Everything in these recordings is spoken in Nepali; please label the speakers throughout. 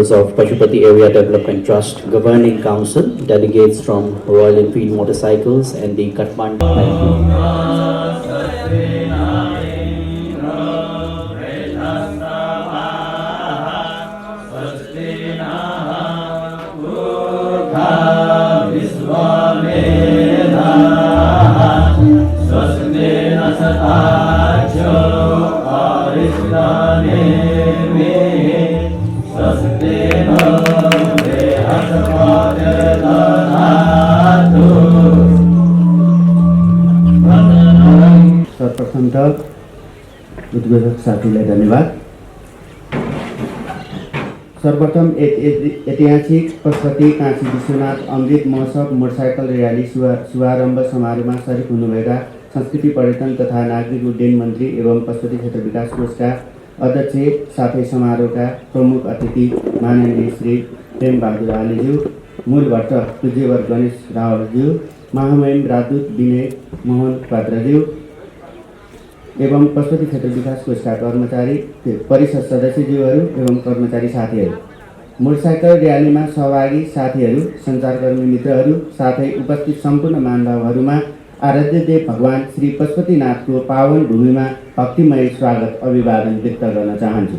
Speaker 1: members of Pashupati Area Development Trust Governing Council, delegates from Royal Enfield Motorcycles and the Kathmandu.
Speaker 2: सर्वप्रथम त उद्घोषक साथीलाई धन्यवाद। सर्वप्रथम ऐतिहासिक पशुपति काशी विश्वनाथ अमृत महोत्सव मोटरसाइकल रैली शुभारम्भ समारोहमा सरिक हुनुभएका संस्कृति पर्यटन तथा नागरिक उड्डयन मन्त्री एवं पशुपति क्षेत्र विकास कोषका अध्यक्ष साथै समारोहका प्रमुख अतिथि माननीय श्री प्रेम बहादुर आलेज्यू, मूल भट्ट पूज्यवर गणेश रावलज्यू, महामहिम राजदूत विनय मोहन पात्रज्यू एवं पशुपति क्षेत्र विकास कोषका कर्मचारी परिषद सदस्यज्यूहरू एवं कर्मचारी साथीहरू, मोटरसाइकल र्यालीमा सहभागी साथीहरू, सञ्चारकर्मी मित्रहरू साथै उपस्थित सम्पूर्ण मानवहरूमा आराध्य देव भगवान श्री पशुपतिनाथको पावन भूमिमा भक्तिमय स्वागत अभिवादन व्यक्त गर्न चाहन्छु।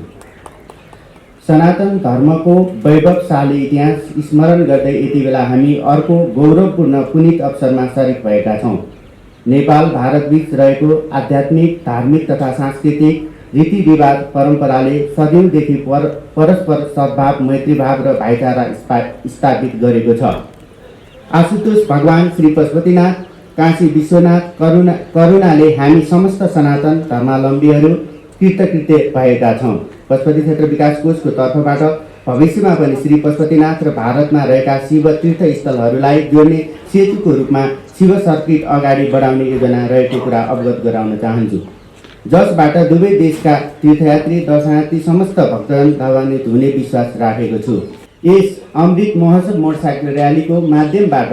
Speaker 2: सनातन धर्मको वैभवशाली इतिहास स्मरण गर्दै यति बेला हामी अर्को गौरवपूर्ण पुनीत अवसरमा सरिक भएका छौँ। नेपाल भारतबीच रहेको आध्यात्मिक, धार्मिक तथा सांस्कृतिक रीतिरिवाज परम्पराले सदैवदेखि परस्पर सद्भाव, मैत्रीभाव र भाइचारा स्थापित गरेको छ। आशुतोष भगवान श्री पशुपतिनाथ काशी विश्वनाथ करुणाले हामी समस्त सनातन धर्मावलम्बीहरू कृतकृत्य भएका छौँ। पशुपति क्षेत्र विकास कोषको तर्फबाट भविष्यमा पनि श्री पशुपतिनाथ र भारतमा रहेका शिव तीर्थस्थलहरूलाई जोड्ने सेतुको रूपमा शिव सर्किट अगाडि बढाउने योजना रहेको कुरा अवगत गराउन चाहन्छु, जसबाट दुवै देशका तीर्थयात्री दर्शनार्थी समस्त भक्तजन लाभान्वित हुने विश्वास राखेको छु। यस अमृत महोत्सव मोटरसाइकल र्यालीको माध्यमबाट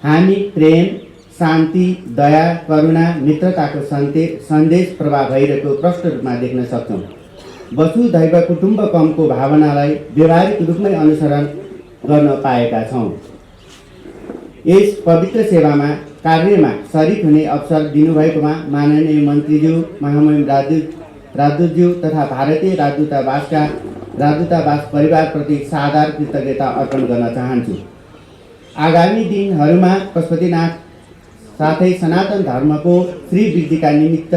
Speaker 2: हामी प्रेम, शान्ति, दया, करुणा, मित्रताको सन्देश प्रभाव भइरहेको प्रष्ट रूपमा देख्न सक्छौँ। वसुधैव कुटुम्बकमको भावनालाई व्यवहारिक रूपमै अनुसरण गर्न पाएका छौँ। यस पवित्र सेवामा कार्यमा सरिक हुने अवसर दिनुभएकोमा माननीय मन्त्रीज्यू, महामहिम राजदूतज्यू तथा भारतीय राजदूतावास परिवारप्रति सादर कृतज्ञता अर्पण गर्न चाहन्छु। आगामी दिनहरूमा पशुपतिनाथ साथै सनातन धर्मको श्रीवृद्धिका निमित्त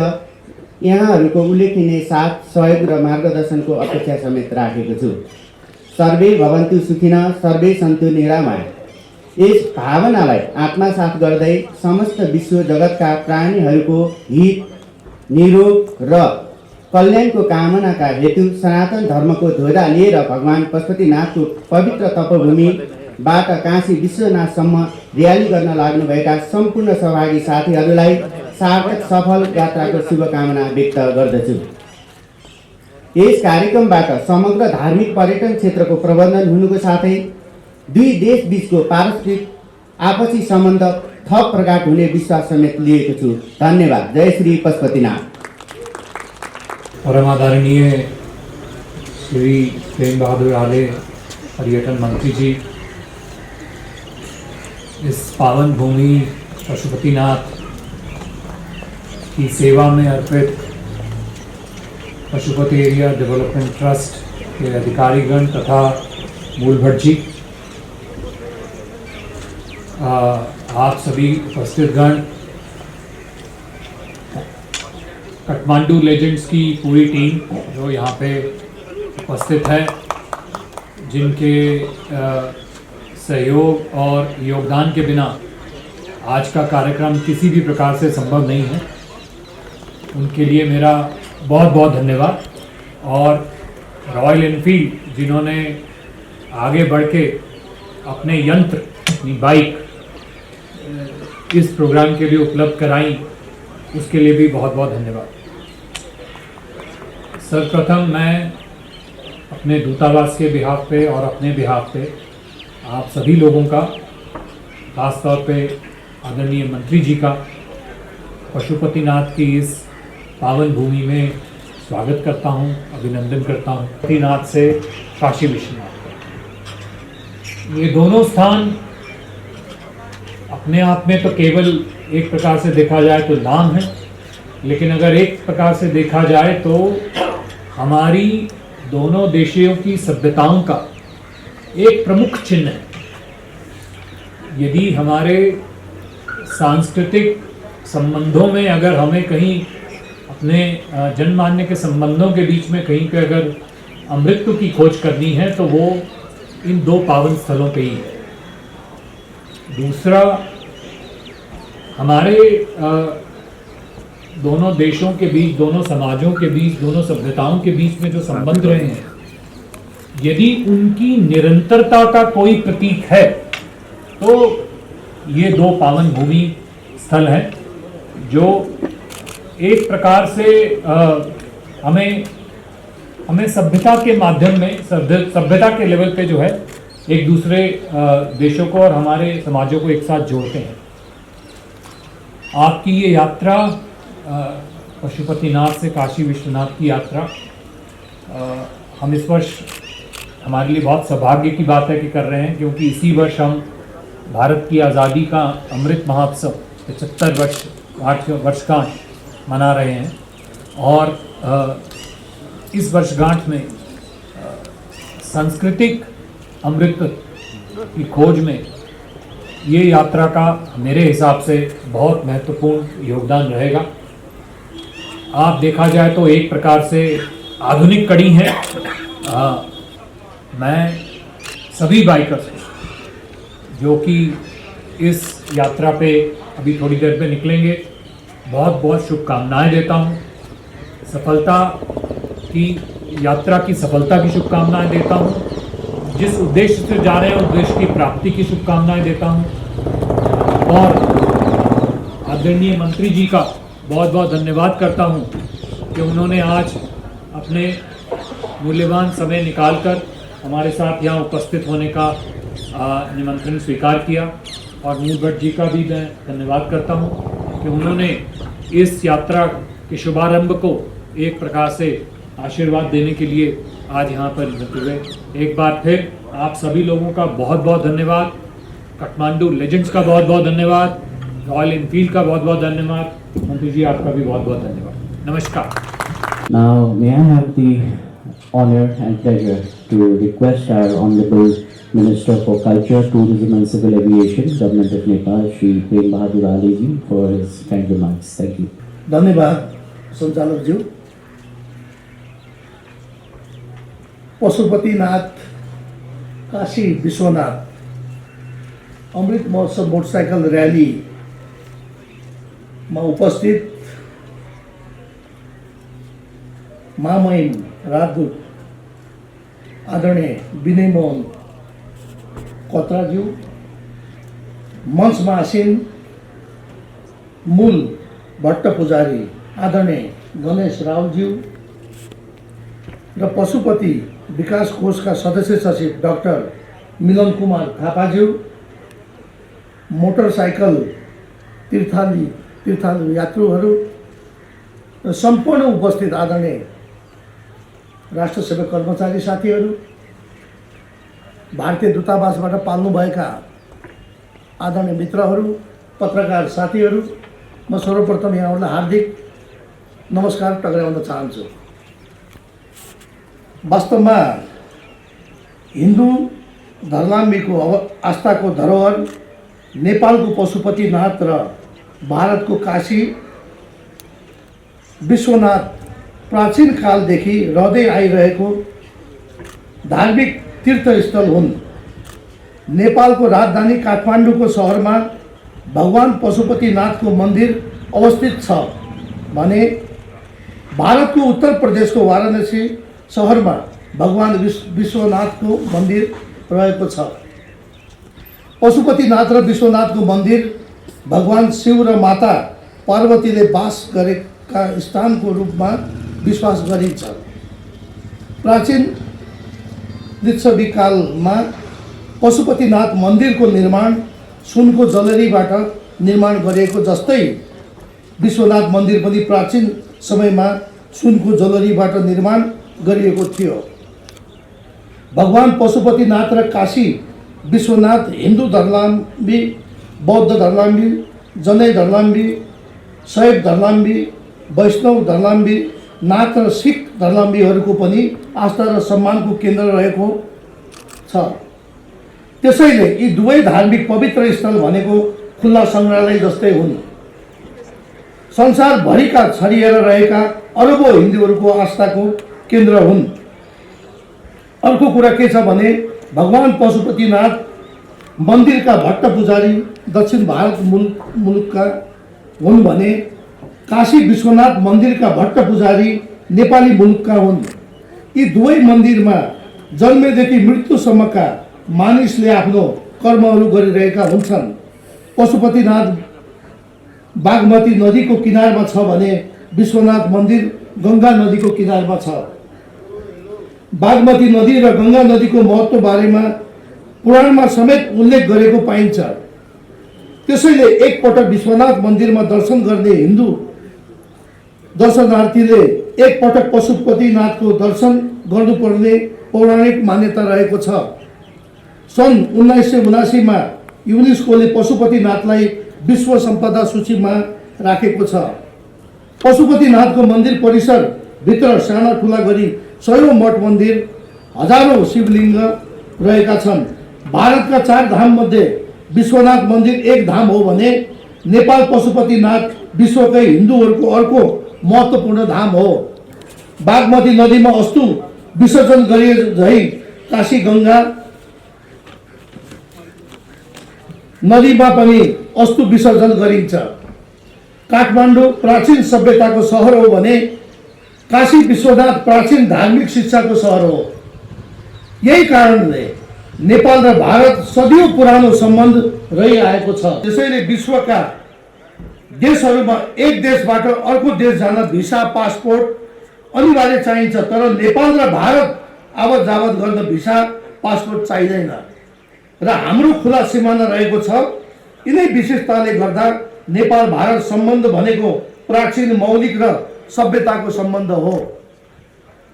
Speaker 2: यहाँहरूको उल्लेखनीय साथ, सहयोग र मार्गदर्शनको अपेक्षा समेत राखेको छु। सर्वे भवन्तु सुखिनः, सर्वे सन्तु निरामया। यस भावनालाई आत्मसात गर्दै समस्त विश्व जगतका प्राणीहरूको हित, निरोग र कल्याणको कामनाका हेतु सनातन धर्मको ध्वजा लिएर भगवान पशुपतिनाथको पवित्र तपोभूमिबाट काशी विश्वनाथसम्म र्याली गर्न लाग्नुभएका सम्पूर्ण सहभागी साथीहरूलाई सार्थक सफल यात्राको शुभकामना व्यक्त गर्दछु। यस कार्यक्रमबाट समग्र धार्मिक पर्यटन क्षेत्रको प्रबन्धन हुनुको साथै दुई देश बीचको पारस्परिक आपसी सम्बन्ध थप प्रगाट हुने विश्वास समेत लिएको छु। धन्यवाद। जय श्री पशुपतिनाथ।
Speaker 3: परमादरणीय श्री प्रेम बहादुर आले पर्यटन मंत्री जी, इस पावन भूमि पशुपतिनाथ की सेवा में अर्पित पशुपति एरिया डेवलपमेंट ट्रस्ट के अधिकारीगण तथा मूल भट्ट जी, आप सभी उपस्थितगण, काठमांडू लेजेंड्स की पूरी टीम जो यहाँ पे उपस्थित है, जिनके सहयोग और योगदान के बिना आज का कार्यक्रम किसी भी प्रकार से संभव नहीं है, उनके लिए मेरा बहुत बहुत धन्यवाद। और रॉयल एनफील्ड जिन्होंने आगे बढ़ के अपने यंत्र, अपनी बाइक इस प्रोग्राम के लिए उपलब्ध कराई, उसके लिए भी बहुत बहुत धन्यवाद। सर्वप्रथम मैं अपने दूतावास के बिहाफ पे और अपने बिहाफ पे आप सभी लोगों का, खास तौर पे आदरणीय मंत्री जी का पशुपतिनाथ की इस पावन भूमि में स्वागत करता हूं, अभिनंदन करता हूं। पशुपतिनाथ से काशी विश्वनाथ। ये दोनों स्थान अपने आप में तो केवल एक प्रकार से देखा जाए तो नाम है, लेकिन अगर एक प्रकार से देखा जाए तो हमारी दोनों देशों की सभ्यताओं का एक प्रमुख चिन्ह है। यदि हमारे सांस्कृतिक संबंधों में अगर हमें कहीं अपने जनमान्य के संबंधों के बीच में कहीं पे अगर अमृत की खोज करनी है तो वो इन दो पावन स्थलों पे ही है। दूसरा, हमारे दोनों देशों के बीच, दोनों समाजों के बीच, दोनों सभ्यताओं के बीच में जो संबंध रहे हैं, यदि उनकी निरंतरता का कोई प्रतीक है तो ये दो पावन भूमि स्थल हैं, जो एक प्रकार से हमें सभ्यता के माध्यम में, सभ्यता के लेवल पे जो है एक दूसरे देशों को और हमारे समाजों को एक साथ जोड़ते हैं। आपकी ये यात्रा पशुपतिनाथ से काशी विश्वनाथ की यात्रा हम इस वर्ष, हमारे लिए बहुत सौभाग्य की बात है कि कर रहे हैं, क्योंकि इसी वर्ष हम भारत की आज़ादी का अमृत महोत्सव 75 वर्षगांठ मना रहे हैं। और इस वर्षगांठ में सांस्कृतिक अमृत की खोज में ये यात्रा का मेरे हिसाब से बहुत महत्वपूर्ण योगदान रहेगा। आप देखा जाए तो एक प्रकार से आधुनिक कड़ी है। मैं सभी बाइकर्स जो कि इस यात्रा पे अभी थोड़ी देर पे निकलेंगे, बहुत बहुत शुभकामनाएं देता हूं। सफलता की, यात्रा की सफलता की शुभकामनाएं देता हूं। जिस उद्देश्य से जा रहे हैं उद्देश्य की प्राप्ति की शुभकामनाएं देता हूं। और आदरणीय मंत्री जी का बहुत बहुत धन्यवाद करता हूं कि उन्होंने आज अपने मूल्यवान समय निकालकर हमारे साथ यहाँ उपस्थित होने का निमंत्रण स्वीकार किया। और मूल भट्ट जी का भी मैं धन्यवाद करता हूँ कि उन्होंने इस यात्रा के शुभारंभ को एक प्रकार से आशीर्वाद देने के लिए आज यहाँ पर उपस्थित हुए। एक बार फिर आप सभी लोगों का बहुत बहुत धन्यवाद। काठमांडू लेजेंड्स का बहुत बहुत धन्यवाद। रॉयल एनफील्ड का बहुत बहुत धन्यवाद। मंत्री जी आपका भी बहुत बहुत धन्यवाद। नमस्कार।
Speaker 1: Now, may I have the honor and pleasure to request our Honorable Minister for Culture, Tourism and Civil Aviation, Government of Nepal, Shri Prem Bahadur Ali ji, for his kind remarks. Thank you.
Speaker 2: धन्यवाद संचालक ज्यू। पशुपतिनाथ काशी विश्वनाथ अमृत महोत्सव मोटरसाइकल रैली में उपस्थित महामहिम राजदूत आदरणीय विनय मोहन कोत्राज्यू, मंच में आसीन मूल भट्ट पुजारी आदरणीय गणेश रावज्यू र पशुपति विकास कोष का सदस्य सचिव डाक्टर मिलन कुमार थापाज्यू, मोटरसाइकल तीर्थालु यात्रुहरू र सम्पूर्ण उपस्थित आदरणीय राष्ट्र सेवा कर्मचारी साथीहरू, भारतीय दूतावासबाट पाल्नुभएका आदरणीय मित्रहरू, पत्रकार साथीहरू, म सर्वप्रथम यहाँहरूलाई हार्दिक नमस्कार टक्राउन चाहन्छु। वास्तवमा हिन्दू धर्मावलम्बीको आस्थाको धरोहर नेपालको पशुपतिनाथ र भारतको काशी विश्वनाथ प्राचीन कालदेखि रहँदै आइरहेको धार्मिक तीर्थस्थल हुन्। नेपालको राजधानी काठमाडौँको सहरमा भगवान पशुपतिनाथको मन्दिर अवस्थित छ भने भारतको उत्तर प्रदेशको वाराणसी सहरमा भगवान विश्वनाथको मन्दिर रहेको छ। पशुपतिनाथ र विश्वनाथको मन्दिर भगवान शिव र माता पार्वतीले वास गरेका स्थानको रूपमा विश्वास गरिन्छ। प्राचीन लिच्छवी कालमा पशुपतिनाथ मन्दिरको निर्माण सुनको जलरीबाट निर्माण गरिएको जस्तै विश्वनाथ मन्दिर पनि प्राचीन समयमा सुनको जलरीबाट निर्माण गरिएको थियो। भगवान पशुपतिनाथ र काशी
Speaker 4: विश्वनाथ हिन्दू धर्मावलम्बी, बौद्ध धर्मावलम्बी, जनै धर्मावलम्बी, शैव धर्मावलम्बी, वैष्णव धर्मावलम्बी, नाथ र सिख धर्मावलम्बीहरूको पनि आस्था र सम्मानको केन्द्र रहेको छ। त्यसैले यी दुवै धार्मिक पवित्र स्थल भनेको खुल्ला सङ्ग्रहालय जस्तै हुन्। संसारभरिका छरिएर रहेका अरबौं हिन्दूहरूको आस्थाको केन्द्र हुन्। अर्को कुरा के छ भने भगवान पशुपतिनाथ मन्दिरका भट्ट पुजारी दक्षिण भारत मुलुकका हुन् भने काशी विश्वनाथ मन्दिरका भट्ट पुजारी नेपाली मुलुकका हुन्। यी दुवै मन्दिरमा जन्मेदेखि मृत्युसम्मका मानिसले आफ्नो कर्महरू गरिरहेका हुन्छन्। पशुपतिनाथ बागमती नदीको किनारमा छ भने विश्वनाथ मन्दिर गङ्गा नदीको किनारमा छ। बागमती नदी र गङ्गा नदीको महत्त्व बारेमा पुराणमा समेत उल्लेख गरेको पाइन्छ। त्यसैले एकपटक विश्वनाथ मन्दिरमा दर्शन गर्ने हिन्दू दर्शनार्थीले एकपटक पशुपतिनाथको दर्शन गर्नुपर्ने पौराणिक मान्यता रहेको छ। सन् 1979 युनेस्कोले पशुपतिनाथलाई विश्व सम्पदा सूचीमा राखेको छ। पशुपतिनाथको मन्दिर परिसर भित्र साना ठुला गरी सयौं मठ मन्दिर, हजारौं शिवलिङ्ग रहेका छन्। भारतका 4 धाम मध्ये विश्वनाथ मन्दिर एक धाम हो भने नेपाल पशुपतिनाथ विश्वकै हिन्दूहरूको अर्को महत्त्वपूर्ण धाम हो। बागमती नदीमा अस्तु विसर्जन गरिए झै काशी गङ्गा नदीमा पनि अस्तु विसर्जन गरिन्छ। काठमाडौँ प्राचीन सभ्यताको सहर हो भने काशी विश्वनाथ प्राचीन धार्मिक शिक्षाको सहर हो। यही कारणले नेपाल र भारत सदियों पुरानो सम्बन्ध रहिआएको छ। त्यसैले विश्वका देशहरूमा एक देशबाट अर्को देश जान भिसा पासपोर्ट अनिवार्य चाहिन्छ, तर नेपाल र भारत आवत जावत गर्न भिसा पासपोर्ट चाहिँदैन र हाम्रो खुला सिमाना रहेको छ। यिनै विशेषताले गर्दा नेपाल भारत सम्बन्ध भनेको प्राचीन मौलिक र सभ्यताको सम्बन्ध हो।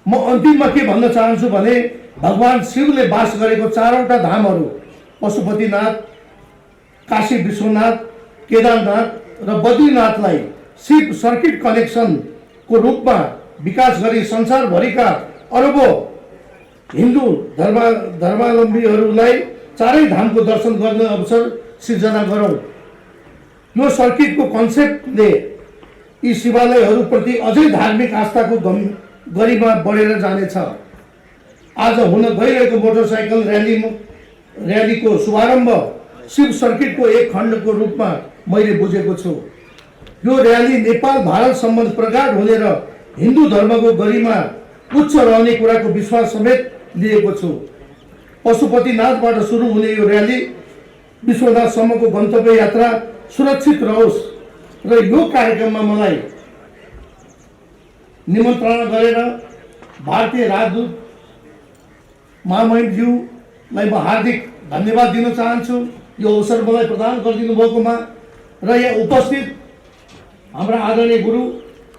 Speaker 4: म अन्तिममा के भन्न चाहन्छु भने भगवान शिवले वास गरेको 4वटा धामहरू पशुपतिनाथ, काशी विश्वनाथ, केदारनाथ र बद्रीनाथलाई शिव सर्किट कनेक्सनको रूपमा विकास गरी संसारभरिका अरबौं हिन्दू धर्मावलम्बीहरूलाई चारै धामको दर्शन गर्ने अवसर सिर्जना गरौँ। यो सर्किटको कन्सेप्टले यी शिवालयहरूप्रति अझै धार्मिक आस्थाको गरिमा बढेर जानेछ। आज हुन गइरहेको मोटरसाइकल र्यालीको शुभारम्भ शिव सर्किटको एक खण्डको रूपमा मैले बुझेको छु। यो र्याली नेपाल भारत सम्बन्ध प्रगाढ हुने र हिन्दू धर्मको गरिमा उच्च रहने कुराको विश्वास समेत लिएको छु। पशुपतिनाथबाट सुरु हुने यो र्याली विश्वनाथसम्मको गन्तव्य यात्रा सुरक्षित रहोस् र यो कार्यक्रममा मलाई निमन्त्रणा गरेर भारतीय राजदूत महामहिमज्यूलाई म हार्दिक धन्यवाद दिन चाहन्छु यो अवसर मलाई प्रदान गरिदिनु भएकोमा र यहाँ उपस्थित हाम्रा आदरणीय गुरु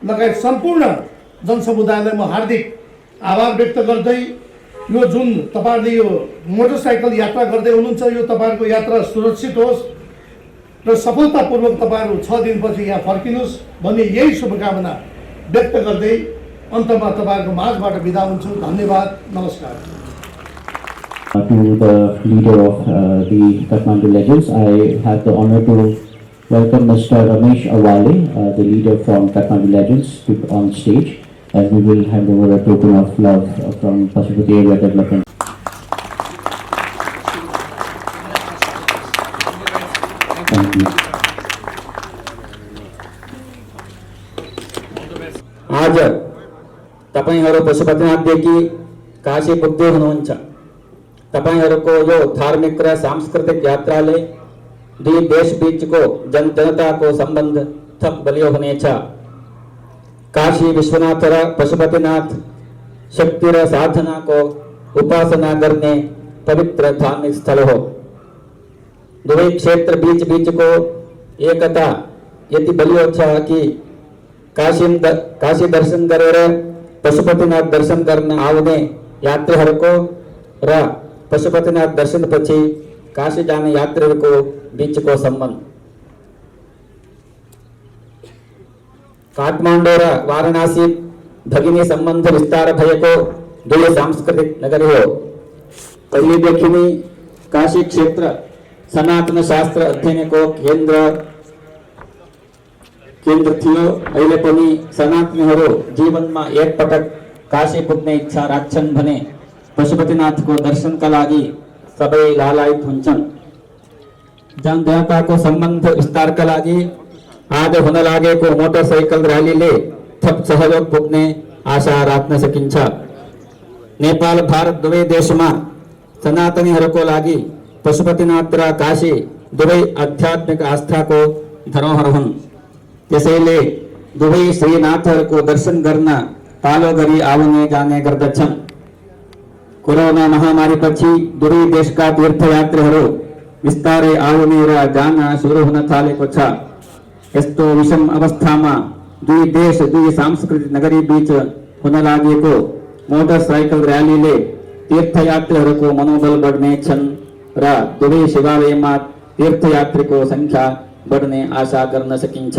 Speaker 4: लगायत सम्पूर्ण जनसमुदायलाई म हार्दिक आभार व्यक्त गर्दै यो जुन तपाईहरुले यो मोटरसाइकल यात्रा गर्दै हुनुहुन्छ यो तपाईहरुको यात्रा सुरक्षित होस् र सफलतापूर्वक तपाईहरु 6 दिनपछि यहाँ फर्किनुहोस् भन्ने यही शुभकामना व्यक्त गर्दै अन्तमा तपाईहरुको माझबाट बिदा हुन्छु। धन्यवाद, नमस्कार।
Speaker 1: To the leader of the Kathmandu Legends, I have the honor to welcome Mr. Ramesh Awale, the leader from Kathmandu Legends, on stage, as we will hand over a token of love from Pashupati Area Development. Thank you.
Speaker 5: आज तपाईहरु पशुपतिनाथदेखि काशी पुग्दै हुनुहुन्छ। तपाईहरुको यो धार्मिक र सांस्कृतिक यात्राले दुई देश बीचको जनताको सम्बन्ध थप बलियो हुनेछ। काशी विश्वनाथ र पशुपतिनाथ शक्ति र साधनाको उपासना गर्ने पवित्र धार्मिक स्थल हो। दुवै क्षेत्र बीचको एकता यति बलियो छ कि काशी दर्शन गरेर पशुपतिनाथ दर्शन गर्न आउने यात्रीहरूको र पशुपतिनाथ दर्शनपछि काशी जाने यात्रीको बीचको सम्बन्ध काठमाडौँ र वाराणसी भगिनी सम्बन्ध विस्तार भएको दुई सांस्कृतिक नगरी हो। पहिलेदेखि नै काशी क्षेत्र सनातन शास्त्र अध्ययनको केन्द्र थियो। अहिले पनि सनातनीहरू जीवनमा एकपटक काशी पुग्ने इच्छा राख्छन् भने पशुपतिनाथको दर्शनका लागि सबै लालायित हुन्छन्। जनदेवताको सम्बन्ध विस्तारका लागि आज हुन लागेको मोटरसाइकल र्यालीले थप सहयोग पुग्ने आशा राख्न सकिन्छ। नेपाल भारत दुवै देशमा सनातनीहरूको लागि पशुपतिनाथ र काशी दुवै आध्यात्मिक आस्थाको धरोहर हुन्। त्यसैले दुवै श्रीनाथहरूको दर्शन गर्न पालो गरी आउने जाने गर्दछन्। कोरोना महामारीपछि दुवै देशका तीर्थयात्रीहरू विस्तारै आउने र जान सुरु हुन थालेको छ। यस्तो विषम अवस्थामा दुई देश दुई सांस्कृतिक नगरी बीच हुन लागेको मोटरसाइकल र्यालीले तीर्थयात्रीहरूको मनोबल बढ्नेछन् र दुवै शिवालयमा तीर्थयात्रीको संख्या बढ्ने आशा गर्न सकिन्छ।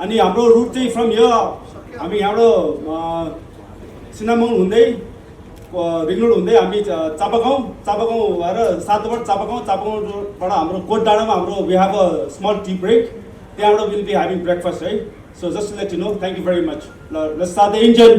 Speaker 6: अनि हाम्रो रुट चाहिँ फ्रम यो हामी यहाँबाट सिनामङ हुँदै रिङरोड हुँदै हामी चापागाउँ भएर 7 नम्बर चापागाउँबाट हाम्रो कोट डाँडामा हाम्रो we have a small tea break. त्यहाँबाट विल बी ह्याभिङ ब्रेकफास्ट है। So just let you know. Thank you very much. ल लेट्स स्टार्ट द इन्जन।